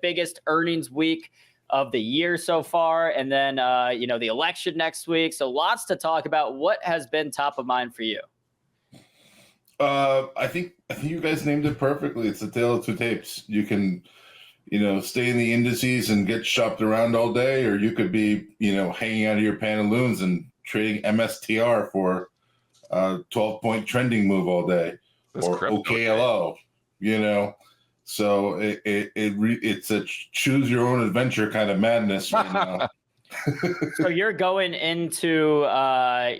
biggest earnings week of the year so far, and then the election next week. So lots to talk about. What has been top of mind for you? I think you guys named it perfectly. It's a tale of two tapes. You can, stay in the indices and get shopped around all day, or you could be, hanging out of your pantaloons and trading MSTR for 12-point trending move all day, or OKLO, So it's a choose your own adventure kind of madness right now. So you're going into,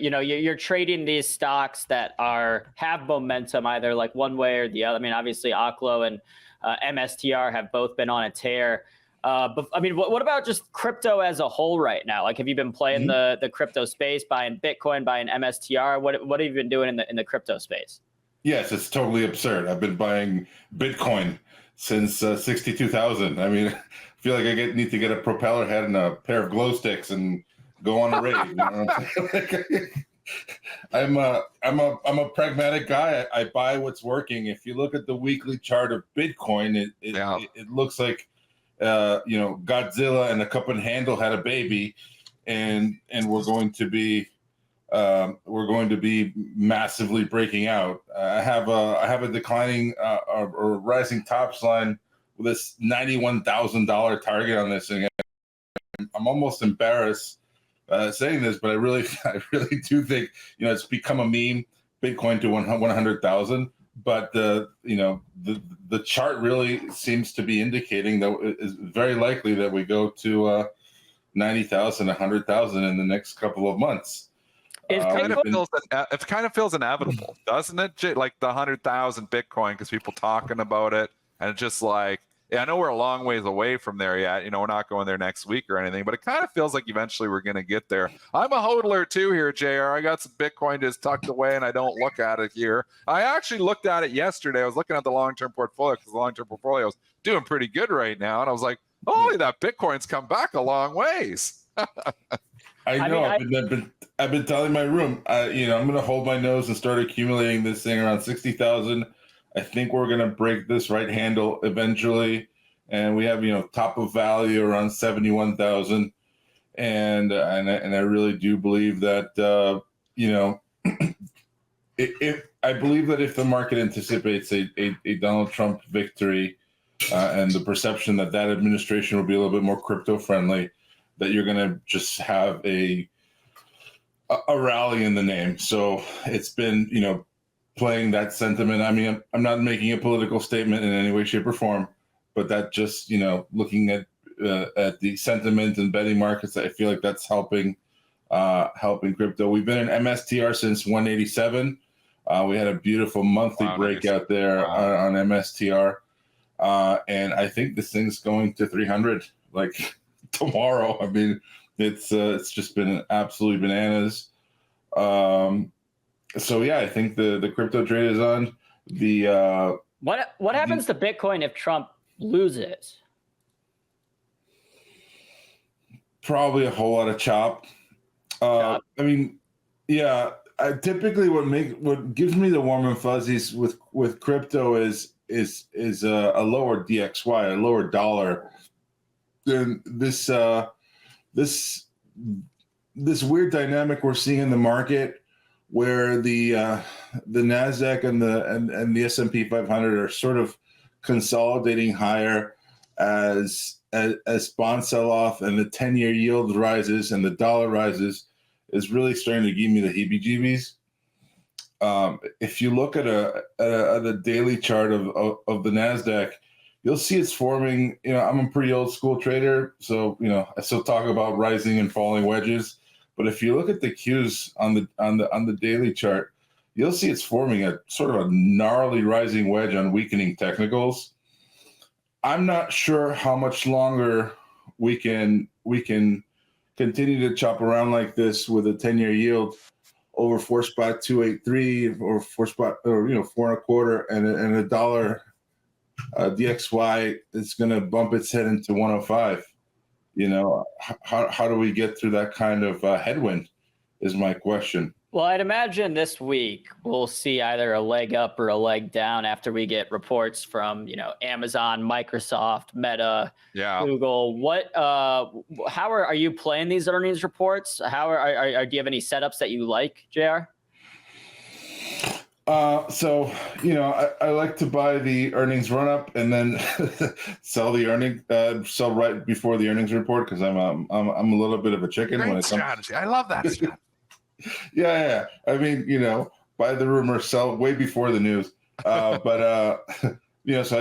you're trading these stocks that have momentum either like one way or the other. I mean, obviously Oklo and MSTR have both been on a tear. But I mean, what about just crypto as a whole right now? Like, have you been playing the crypto space, buying Bitcoin, buying MSTR? What have you been doing in the crypto space? Yes, it's totally absurd. I've been buying Bitcoin since 62,000. I mean, I feel like I need to get a propeller head and a pair of glow sticks and go on a raid. You know what I'm saying? I'm a pragmatic guy. I buy what's working. If you look at the weekly chart of Bitcoin, it looks like Godzilla and a cup and handle had a baby, and we're going to be massively breaking out. I have a declining or rising tops line with this $91,000 target on this thing. I'm almost embarrassed saying this, but I really do think it's become a meme. Bitcoin to 100,000, but the chart really seems to be indicating that it's very likely that we go to 90,000, 100,000 in the next couple of months. It kind of feels inevitable, doesn't it? Like the 100,000 Bitcoin, because people talking about it, and it's just like, I know we're a long ways away from there yet. We're not going there next week or anything, but it kind of feels like eventually we're going to get there. I'm a hodler too here, JR. I got some Bitcoin just tucked away, and I don't look at it here. I actually looked at it yesterday. I was looking at the long-term portfolio because the long-term portfolio is doing pretty good right now, and I was like, holy, that Bitcoin's come back a long ways. I know. I've been telling my room, I'm going to hold my nose and start accumulating this thing around 60,000. I think we're going to break this right handle eventually, and we have top of value around 71,000, and I really do believe that I believe that if the market anticipates a Donald Trump victory and the perception that administration will be a little bit more crypto friendly, that you're going to just have a rally in the name. So it's been, playing that sentiment. I mean, I'm not making a political statement in any way, shape, or form, but that just, looking at the sentiment and betting markets, I feel like that's helping crypto. We've been in MSTR since 187. We had a beautiful monthly breakout there on MSTR. And I think this thing's going to 300 like tomorrow. I mean, it's just been absolutely bananas. So yeah, I think the crypto trade is on. What happens to Bitcoin if Trump loses? Probably a whole lot of chop. I mean, yeah. Typically, what gives me the warm and fuzzies with crypto is a lower DXY, a lower dollar. Then this weird dynamic we're seeing in the market, where the Nasdaq and the S&P 500 are sort of consolidating higher as bonds sell off and the 10-year yield rises and the dollar rises, is really starting to give me the heebie-jeebies. If you look at a daily chart of the Nasdaq, you'll see it's forming. I'm a pretty old school trader, so I still talk about rising and falling wedges. But if you look at the cues on the daily chart, you'll see it's forming a sort of a gnarly rising wedge on weakening technicals. I'm not sure how much longer we can continue to chop around like this with a 10-year yield over 4.283 or 4.25 and a dollar DXY is going to bump its head into 105. How do we get through that kind of headwind is my question. Well, I'd imagine this week we'll see either a leg up or a leg down after we get reports from, Amazon, Microsoft, Meta, Yeah. Google. How are you playing these earnings reports? How do you have any setups that you like, JR? So, I like to buy the earnings run up and then sell right before the earnings report, because I'm a little bit of a chicken when Great it comes. strategy. I love that strategy. Yeah. I mean, buy the rumor, sell way before the news. So I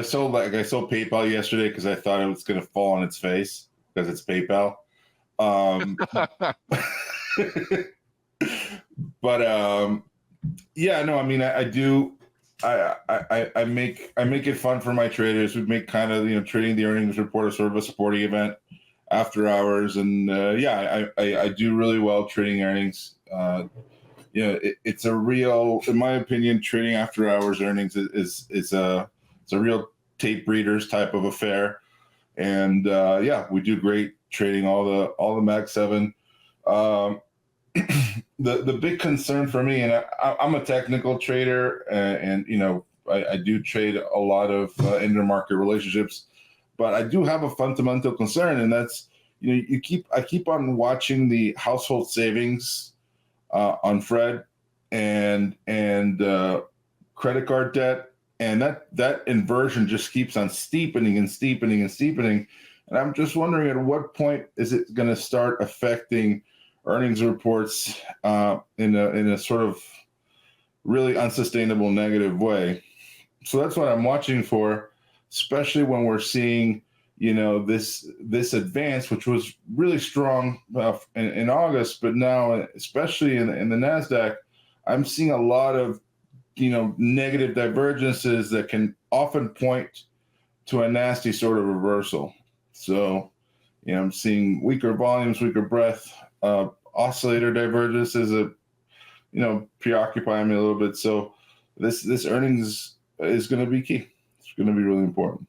sold PayPal yesterday because I thought it was going to fall on its face because it's PayPal. But yeah, no, I mean, I do. I make it fun for my traders. We make kind of trading the earnings report a sort of a sporting event after hours, and I do really well trading earnings. It's a real, in my opinion, trading after hours earnings is a real tape readers type of affair, and we do great trading all the Mag 7. The big concern for me, and I'm a technical trader, and I do trade a lot of intermarket relationships, but I do have a fundamental concern, and that's I keep on watching the household savings on Fred and credit card debt, and that inversion just keeps on steepening and steepening and steepening, and I'm just wondering at what point is it going to start affecting earnings reports in a sort of really unsustainable negative way. So that's what I'm watching for, especially when we're seeing this advance, which was really strong in August, but now, especially in the NASDAQ, I'm seeing a lot of negative divergences that can often point to a nasty sort of reversal. So I'm seeing weaker volumes, weaker breadth, oscillator divergences that preoccupy me a little bit. So this earnings is going to be key. It's going to be really important.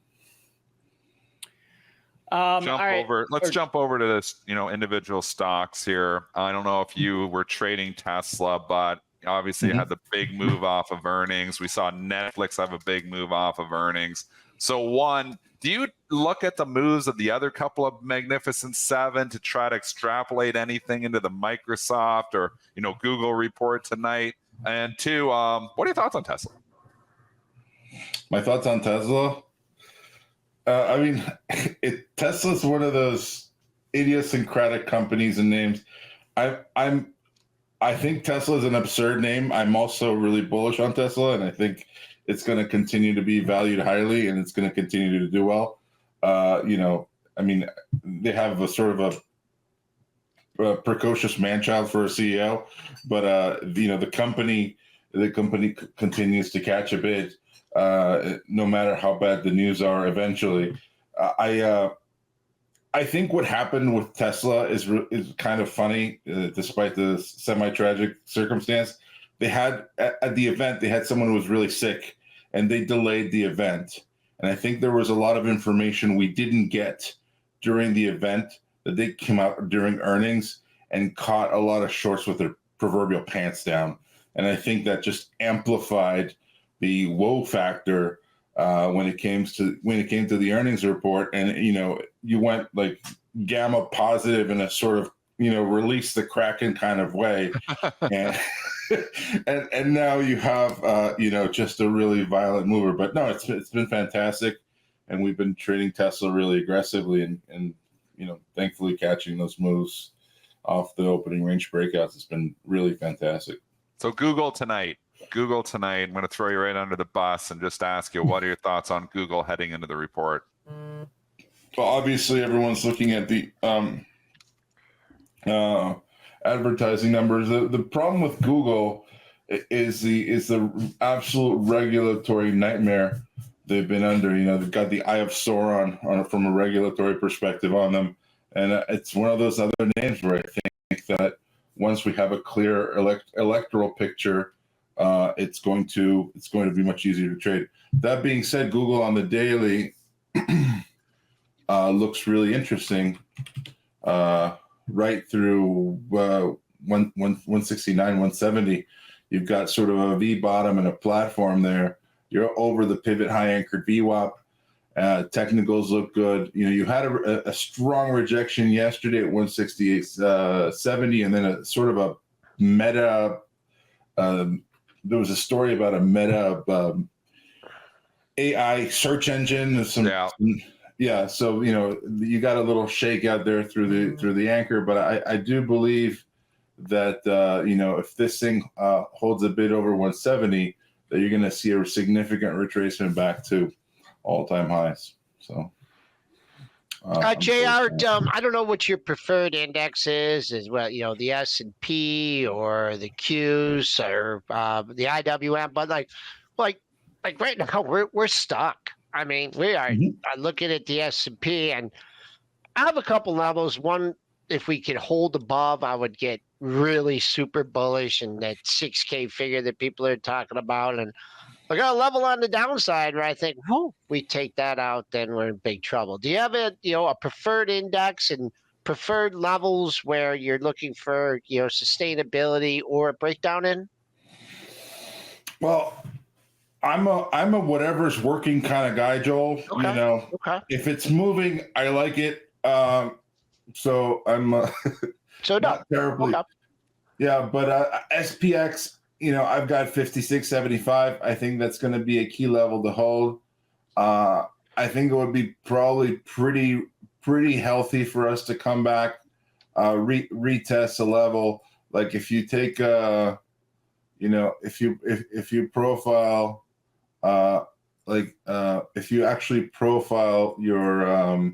Let's jump over to this, individual stocks here. I don't know if you were trading Tesla, but obviously you had the big move off of earnings. We saw Netflix have a big move off of earnings. So one, do you look at the moves of the other couple of Magnificent Seven to try to extrapolate anything into the Microsoft or Google report tonight? And two, what are your thoughts on Tesla? My thoughts on Tesla? I mean, Tesla's one of those idiosyncratic companies and names. I think Tesla is an absurd name. I'm also really bullish on Tesla, and I think it's going to continue to be valued highly, and it's going to continue to do well. I mean, they have a sort of a precocious man-child for a CEO, but the company continues to catch a bid, no matter how bad the news are. Eventually, I think what happened with Tesla is kind of funny, despite the semi-tragic circumstance. They had at the event, they had someone who was really sick, and they delayed the event. And I think there was a lot of information we didn't get during the event that they came out during earnings and caught a lot of shorts with their proverbial pants down. And I think that just amplified the woe factor when it came to the earnings report. And you went like gamma positive in a sort of release the Kraken kind of way, and and now you have just a really violent mover. But no, it's been fantastic, and we've been trading Tesla really aggressively, and thankfully catching those moves off the opening range breakouts. It's been really fantastic. So Google tonight. I'm going to throw you right under the bus and just ask you, what are your thoughts on Google heading into the report? Well, obviously everyone's looking at the advertising numbers. The problem with Google is the absolute regulatory nightmare they've been under. They've got the Eye of Sauron from a regulatory perspective on them, and it's one of those other names where I think that once we have a clear electoral picture, it's going to be much easier to trade. That being said, Google on the daily looks really interesting right through 169, 170. You've got sort of a V bottom and a platform there. You're over the pivot high anchored VWAP. Technicals look good. You had a strong rejection yesterday at 168.70, and then a sort of a meta. There was a story about a meta AI search engine. So you got a little shake out there through the anchor, but I do believe that if this thing holds a bit over 170, that you're going to see a significant retracement back to all-time highs. So, JR, I don't know what your preferred index is well, the S&P or the Qs or the IWM, but like right now we're stuck. I mean, we are looking at the S&P, and I have a couple levels. One, if we could hold above, I would get really super bullish, and that 6K figure that people are talking about. And I got a level on the downside where I think, we take that out, then we're in big trouble. Do you have a preferred index and preferred levels where you're looking for, sustainability or a breakdown in? Well, I'm a whatever's working kind of guy, Joel. Okay. If it's moving, I like it. So I'm not terribly. Okay. Yeah, but SPX, I've got 56.75. I think that's going to be a key level to hold. I think it would be probably pretty healthy for us to come back, retest a level. Like if you take, if you profile, if you actually profile your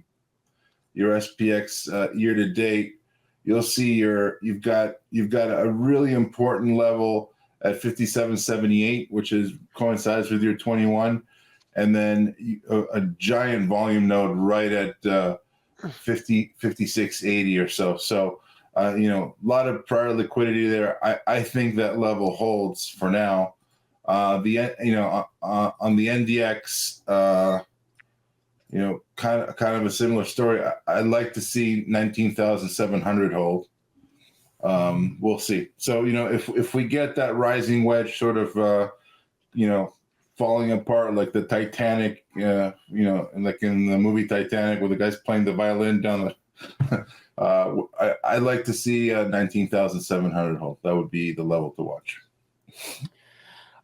SPX year to date, you'll see you've got a really important level at 57.78, which coincides with your 21, and then a giant volume node right at 56.80 or so. So a lot of prior liquidity there. I think that level holds for now. On the NDX, kind of a similar story. I'd like to see 19,700 hold. We'll see. So, if we get that rising wedge sort of, falling apart like the Titanic, like in the movie Titanic where the guy's playing the violin down the, I'd like to see 19,700 hold. That would be the level to watch.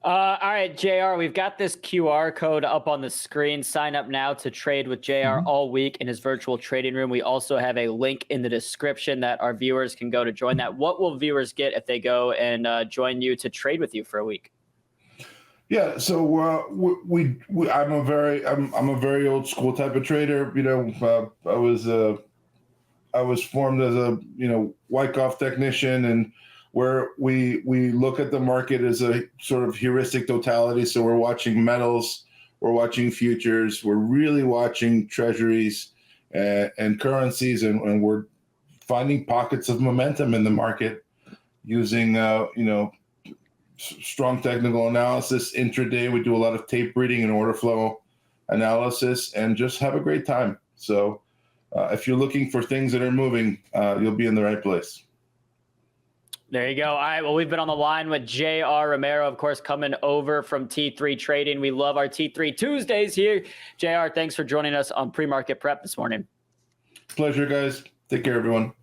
All right, JR, we've got this QR code up on the screen. Sign up now to trade with JR all week in his virtual trading room. We also have a link in the description that our viewers can go to join that. What will viewers get if they go and join you to trade with you for a week? Yeah, so I'm a very old school type of trader. I was formed as a Wyckoff technician, and where we look at the market as a sort of heuristic totality. So we're watching metals, we're watching futures, we're really watching treasuries and currencies, and we're finding pockets of momentum in the market using strong technical analysis. Intraday, we do a lot of tape reading and order flow analysis, and just have a great time. So if you're looking for things that are moving, you'll be in the right place. There you go. All right. Well, we've been on the line with JR Romero, of course, coming over from T3 Trading. We love our T3 Tuesdays here. JR, thanks for joining us on Pre-Market Prep this morning. Pleasure, guys. Take care, everyone.